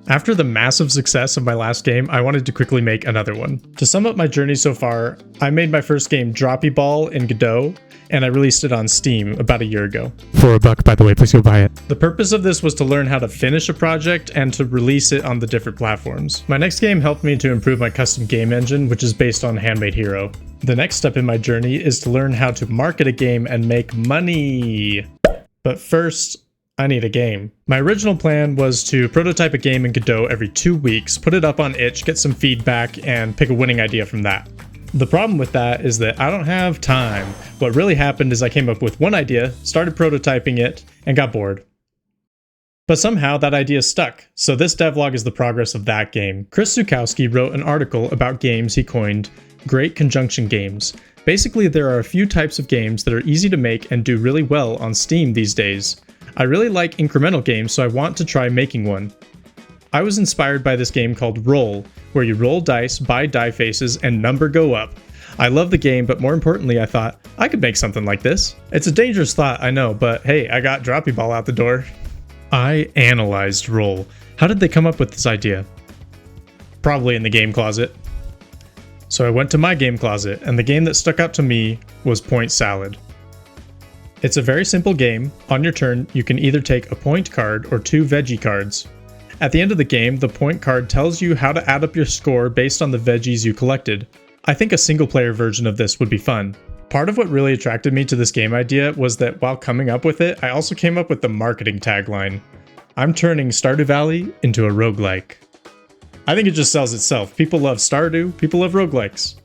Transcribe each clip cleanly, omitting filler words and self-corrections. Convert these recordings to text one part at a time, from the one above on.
After the massive success of my last game, I wanted to quickly make another one. To sum up my journey so far, I made my first game Droppy Ball in Godot, and I released it on Steam about a year ago. For $1, by the way, please go buy it. The purpose of this was to learn how to finish a project and to release it on the different platforms. My next game helped me to improve my custom game engine, which is based on Handmade Hero. The next step in my journey is to learn how to market a game and make money. But first, I need a game. My original plan was to prototype a game in Godot every 2 weeks, put it up on itch, get some feedback, and pick a winning idea from that. The problem with that is that I don't have time. What really happened is I came up with one idea, started prototyping it, and got bored. But somehow that idea stuck, so this devlog is the progress of that game. Chris Zukowski wrote an article about games he coined Great Conjunction Games. Basically, there are a few types of games that are easy to make and do really well on Steam these days. I really like incremental games, so I want to try making one. I was inspired by this game called Roll, where you roll dice, buy die faces, and number go up. I love the game, but more importantly, I thought, I could make something like this. It's a dangerous thought, I know, but hey, I got Droppy Ball out the door. I analyzed Roll. How did they come up with this idea? Probably in the game closet. So I went to my game closet, and the game that stuck out to me was Point Salad. It's a very simple game. On your turn, you can either take a point card or 2 veggie cards. At the end of the game, the point card tells you how to add up your score based on the veggies you collected. I think a single-player version of this would be fun. Part of what really attracted me to this game idea was that while coming up with it, I also came up with the marketing tagline. I'm turning Stardew Valley into a roguelike. I think it just sells itself. People love Stardew, people love roguelikes.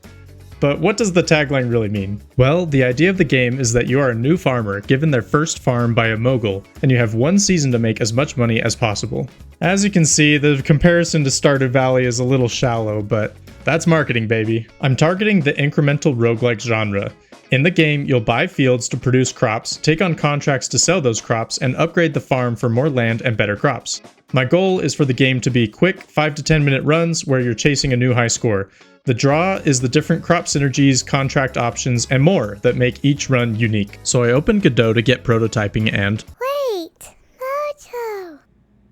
But what does the tagline really mean? Well, the idea of the game is that you are a new farmer given their first farm by a mogul, and you have 1 season to make as much money as possible. As you can see, the comparison to Stardew Valley is a little shallow, but that's marketing, baby. I'm targeting the incremental roguelike genre. In the game, you'll buy fields to produce crops, take on contracts to sell those crops, and upgrade the farm for more land and better crops. My goal is for the game to be quick 5 to 10 minute runs where you're chasing a new high score. The draw is the different crop synergies, contract options, and more that make each run unique. So I opened Godot to get prototyping and... Wait! Mojo!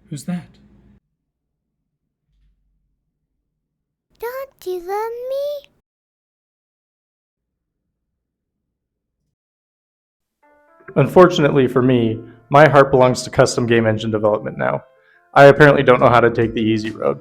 Who's that? Don't you love me? Unfortunately for me, my heart belongs to custom game engine development now. I apparently don't know how to take the easy road.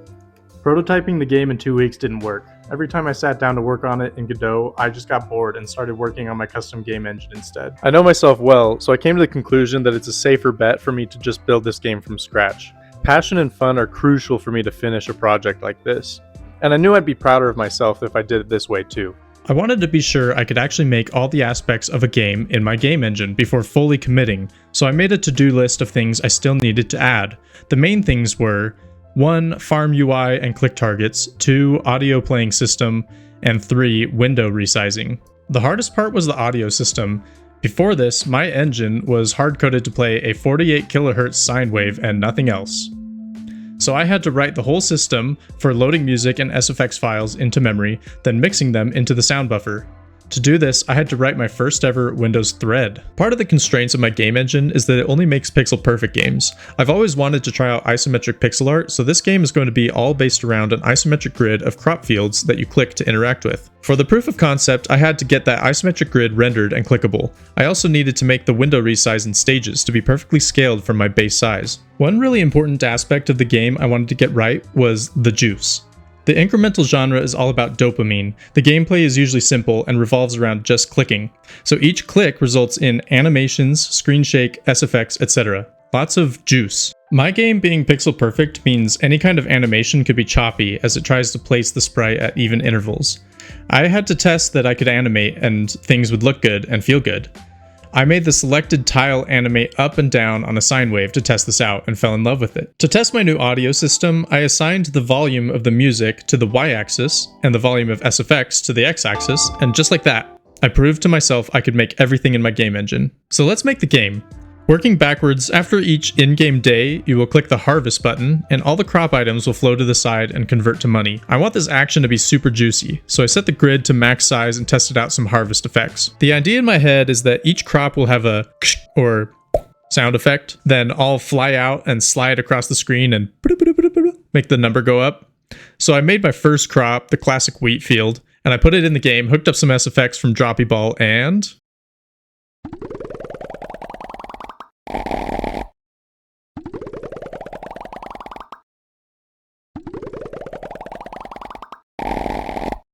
Prototyping the game in 2 weeks didn't work. Every time I sat down to work on it in Godot, I just got bored and started working on my custom game engine instead. I know myself well, so I came to the conclusion that it's a safer bet for me to just build this game from scratch. Passion and fun are crucial for me to finish a project like this. And I knew I'd be prouder of myself if I did it this way too. I wanted to be sure I could actually make all the aspects of a game in my game engine before fully committing, so I made a to-do list of things I still needed to add. The main things were 1. Farm UI and click targets, 2. Audio playing system, and 3. Window resizing. The hardest part was the audio system. Before this, my engine was hard-coded to play a 48 kHz sine wave and nothing else. So I had to write the whole system for loading music and SFX files into memory, then mixing them into the sound buffer. To do this, I had to write my first ever Windows thread. Part of the constraints of my game engine is that it only makes pixel-perfect games. I've always wanted to try out isometric pixel art, so this game is going to be all based around an isometric grid of crop fields that you click to interact with. For the proof of concept, I had to get that isometric grid rendered and clickable. I also needed to make the window resize in stages to be perfectly scaled from my base size. One really important aspect of the game I wanted to get right was the juice. The incremental genre is all about dopamine. The gameplay is usually simple and revolves around just clicking. So each click results in animations, screen shake, SFX, etc. Lots of juice. My game being pixel perfect means any kind of animation could be choppy as it tries to place the sprite at even intervals. I had to test that I could animate and things would look good and feel good. I made the selected tile animate up and down on a sine wave to test this out and fell in love with it. To test my new audio system, I assigned the volume of the music to the y-axis and the volume of SFX to the x-axis, and just like that, I proved to myself I could make everything in my game engine. So let's make the game. Working backwards, after each in-game day, you will click the harvest button, and all the crop items will flow to the side and convert to money. I want this action to be super juicy, so I set the grid to max size and tested out some harvest effects. The idea in my head is that each crop will have a or sound effect. Then I'll fly out and slide across the screen and make the number go up. So I made my first crop, the classic wheat field, and I put it in the game, hooked up some SFX from Droppy Ball, and...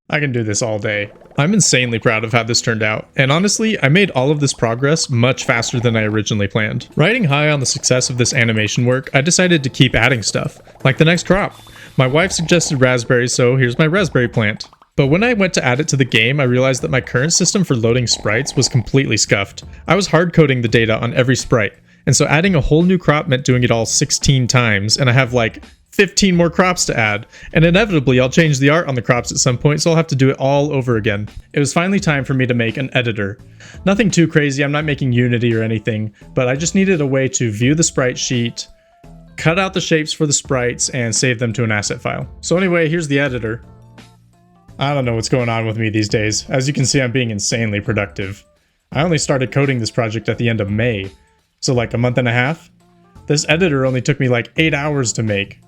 I can do this all day. I'm insanely proud of how this turned out, and honestly, I made all of this progress much faster than I originally planned. Riding high on the success of this animation work, I decided to keep adding stuff, like the next crop. My wife suggested raspberries, so here's my raspberry plant. But when I went to add it to the game, I realized that my current system for loading sprites was completely scuffed. I was hard coding the data on every sprite, and so adding a whole new crop meant doing it all 16 times, and I have like 15 more crops to add, and inevitably I'll change the art on the crops at some point, so I'll have to do it all over again. It was finally time for me to make an editor. Nothing too crazy, I'm not making Unity or anything, but I just needed a way to view the sprite sheet, cut out the shapes for the sprites, and save them to an asset file. So anyway, here's the editor. I don't know what's going on with me these days. As you can see, I'm being insanely productive. I only started coding this project at the end of May, so like a month and a half. This editor only took me like 8 hours to make.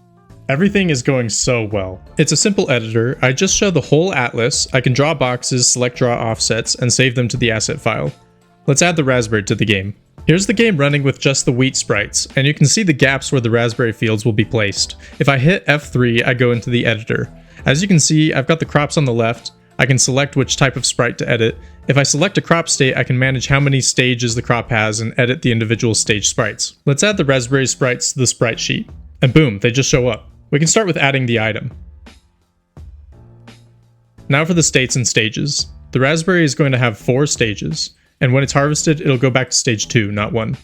Everything is going so well. It's a simple editor. I just show the whole atlas. I can draw boxes, select draw offsets, and save them to the asset file. Let's add the raspberry to the game. Here's the game running with just the wheat sprites, and you can see the gaps where the raspberry fields will be placed. If I hit F3, I go into the editor. As you can see, I've got the crops on the left. I can select which type of sprite to edit. If I select a crop state, I can manage how many stages the crop has and edit the individual stage sprites. Let's add the raspberry sprites to the sprite sheet. And boom, they just show up. We can start with adding the item. Now for the states and stages. The raspberry is going to have 4 stages, and when it's harvested, it'll go back to stage 2, not 1.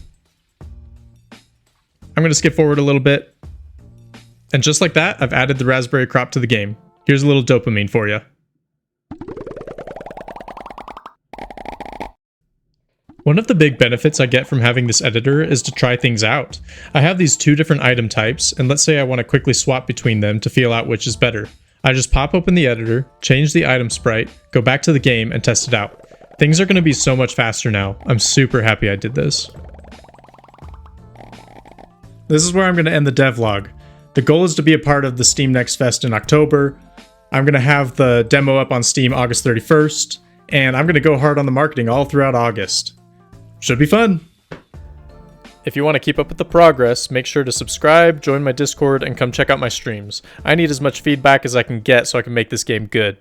I'm going to skip forward a little bit. And just like that, I've added the raspberry crop to the game. Here's a little dopamine for you. One of the big benefits I get from having this editor is to try things out. I have these 2 different item types, and let's say I want to quickly swap between them to feel out which is better. I just pop open the editor, change the item sprite, go back to the game, and test it out. Things are going to be so much faster now. I'm super happy I did this. This is where I'm going to end the devlog. The goal is to be a part of the Steam Next Fest in October. I'm going to have the demo up on Steam August 31st, and I'm going to go hard on the marketing all throughout August. Should be fun! If you want to keep up with the progress, make sure to subscribe, join my Discord, and come check out my streams. I need as much feedback as I can get so I can make this game good.